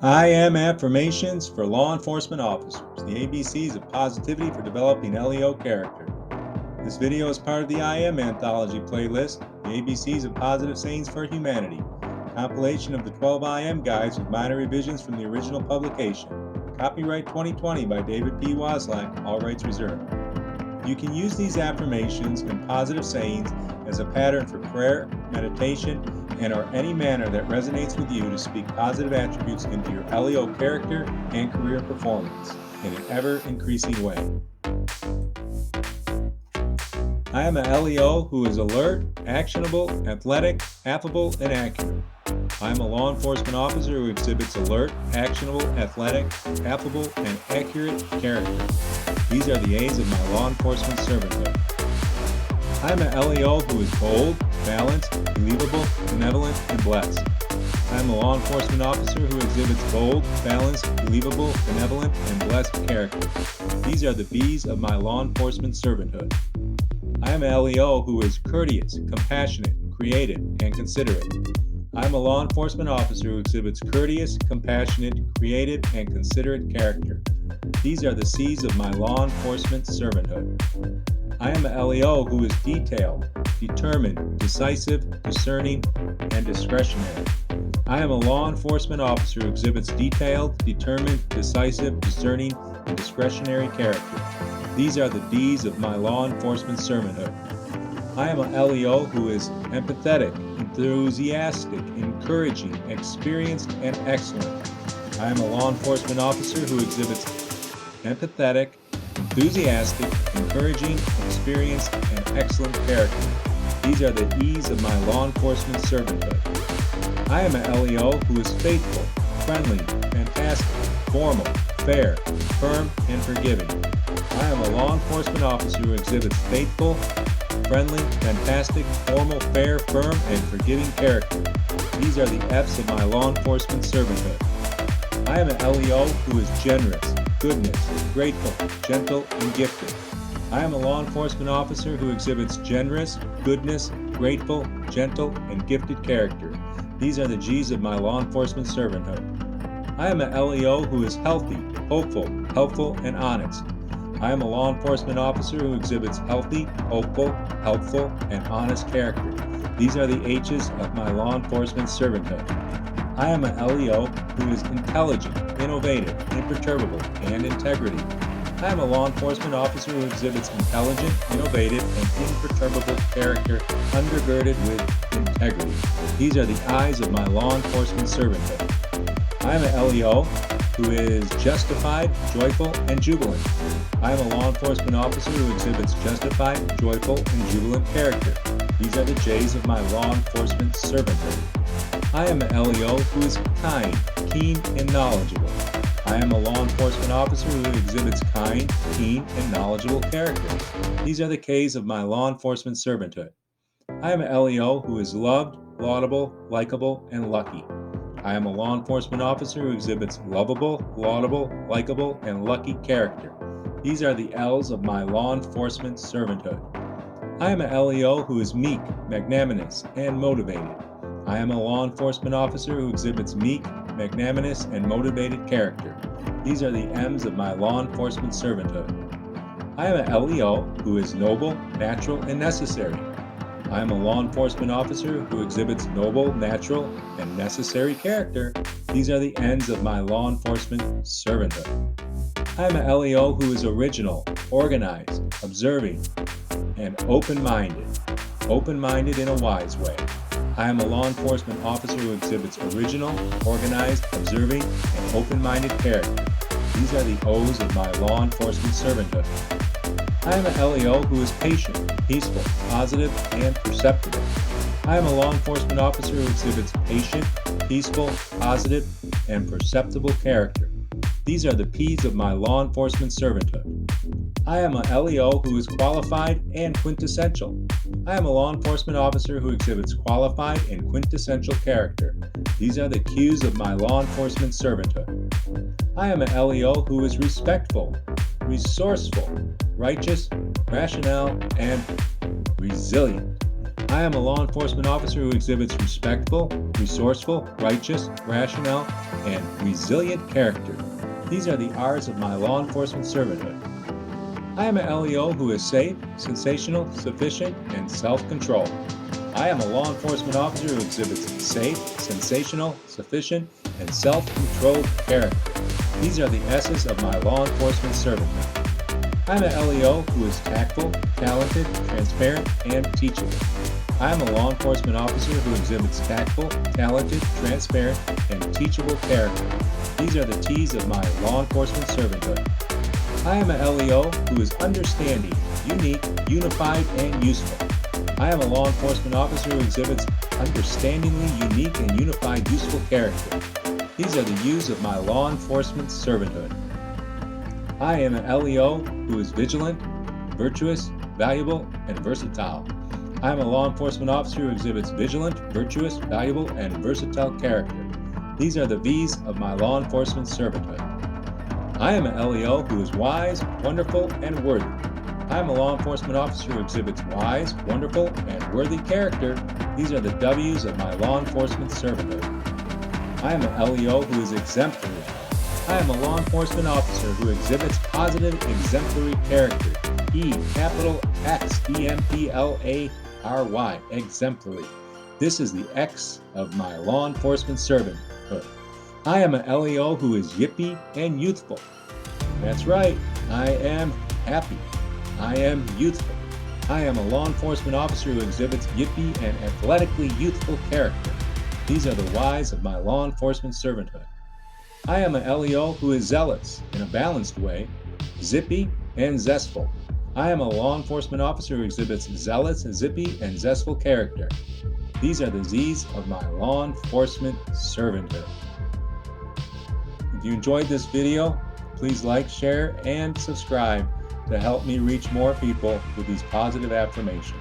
I Am Affirmations for Law Enforcement Officers, the ABCs of Positivity for Developing LEO Character. This video is part of the I Am Anthology playlist, the ABCs of Positive Sayings for Humanity, compilation of the 12 I Am guides with minor revisions from the original publication. Copyright 2020 by David P. Waslak, all rights reserved. You can use these affirmations and positive sayings as a pattern for prayer, meditation, and/or any manner that resonates with you to speak positive attributes into your LEO character and career performance in an ever-increasing way. I am a LEO who is alert, actionable, athletic, affable, and accurate. I am a law enforcement officer who exhibits alert, actionable, athletic, affable, and accurate character. These are the A's of my law enforcement servanthood. I am a LEO who is bold, balanced, believable, benevolent, and blessed. I am a law enforcement officer who exhibits bold, balanced, believable, benevolent, and blessed character. These are the B's of my law enforcement servanthood. I am a LEO who is courteous, compassionate, creative, and considerate. I am a law enforcement officer who exhibits courteous, compassionate, creative, and considerate character. These are the C's of my law enforcement servanthood. I am a LEO who is detailed, determined, decisive, discerning, and discretionary. I am a law enforcement officer who exhibits detailed, determined, decisive, discerning, and discretionary character. These are the D's of my law enforcement servanthood. I am a LEO who is empathetic, enthusiastic, encouraging, experienced, and excellent. I am a law enforcement officer who exhibits empathetic, enthusiastic, encouraging, experienced, and excellent character. These are the E's of my law enforcement servanthood. I am a LEO who is faithful, friendly, fantastic, formal, fair, firm, and forgiving. I am a law enforcement officer who exhibits faithful, friendly, fantastic, formal, fair, firm, and forgiving character. These are the F's of my law enforcement servanthood. I am a LEO who is generous, goodness, grateful, gentle, and gifted. I am a law enforcement officer who exhibits generous, goodness, grateful, gentle, and gifted character. These are the G's of my law enforcement servanthood. I am a LEO who is healthy, hopeful, helpful, and honest. I am a law enforcement officer who exhibits healthy, hopeful, helpful, and honest character. These are the H's of my law enforcement servanthood. I am a LEO who is intelligent, innovative, imperturbable, and integrity. I am a law enforcement officer who exhibits intelligent, innovative, and imperturbable character undergirded with integrity. These are the I's of my law enforcement servanthood. I am a LEO who is justified, joyful, and jubilant. I am a law enforcement officer who exhibits justified, joyful, and jubilant character. These are the J's of my law enforcement servanthood. I am a LEO who is kind, keen, and knowledgeable. I am a law enforcement officer who exhibits kind, keen, and knowledgeable character. These are the K's of my law enforcement servanthood. I am a LEO who is loved, laudable, likable, and lucky. I am a law enforcement officer who exhibits lovable, laudable, likable, and lucky character. These are the L's of my law enforcement servanthood. I am a LEO who is meek, magnanimous, and motivated. I am a law enforcement officer who exhibits meek, magnanimous, and motivated character. These are the M's of my law enforcement servanthood. I am a LEO who is noble, natural, and necessary. I am a law enforcement officer who exhibits noble, natural, and necessary character. These are the N's of my law enforcement servanthood. I am a LEO who is original, organized, observing, and open-minded in a wise way. I am a law enforcement officer who exhibits original, organized, observing, and open-minded character. These are the O's of my law enforcement servanthood. I am a LEO who is patient, peaceful, positive, and perceptible. I am a law enforcement officer who exhibits patient, peaceful, positive, and perceptible character. These are the P's of my law enforcement servanthood. I am a LEO who is qualified and quintessential. I am a law enforcement officer who exhibits qualified and quintessential character. These are the Q's of my law enforcement servanthood. I am a LEO who is respectful, resourceful, righteous, rational, and resilient. I am a law enforcement officer who exhibits respectful, resourceful, righteous, rational, and resilient character. These are the R's of my law enforcement servanthood. I am a LEO who is safe, sensational, sufficient, and self-controlled. I am a law enforcement officer who exhibits safe, sensational, sufficient, and self-controlled character. These are the S's of my law enforcement servanthood. I am a LEO who is tactful, talented, transparent, and teachable. I am a law enforcement officer who exhibits tactful, talented, transparent, and teachable character. These are the T's of my law enforcement servanthood. I am a LEO who is understanding, unique, unified, and useful. I am a law enforcement officer who exhibits understandingly unique and unified useful character. These are the U's of my law enforcement servanthood. I am a LEO who is vigilant, virtuous, valuable, and versatile. I am a law enforcement officer who exhibits vigilant, virtuous, valuable, and versatile character. These are the V's of my law enforcement servanthood. I am a LEO who is wise, wonderful, and worthy. I am a law enforcement officer who exhibits wise, wonderful, and worthy character. These are the W's of my law enforcement servanthood. I am a LEO who is exemplary. I am a law enforcement officer who exhibits positive, exemplary character. E, capital X, EMPLARY, exemplary. This is the X of my law enforcement servanthood. I am a LEO who is yippy and youthful. That's right, I am happy. I am youthful. I am a law enforcement officer who exhibits yippy and athletically youthful character. These are the Y's of my law enforcement servanthood. I am a LEO who is zealous in a balanced way, zippy, and zestful. I am a law enforcement officer who exhibits zealous, zippy, and zestful character. These are the Z's of my law enforcement servanthood. If you enjoyed this video, please like, share, and subscribe to help me reach more people with these positive affirmations.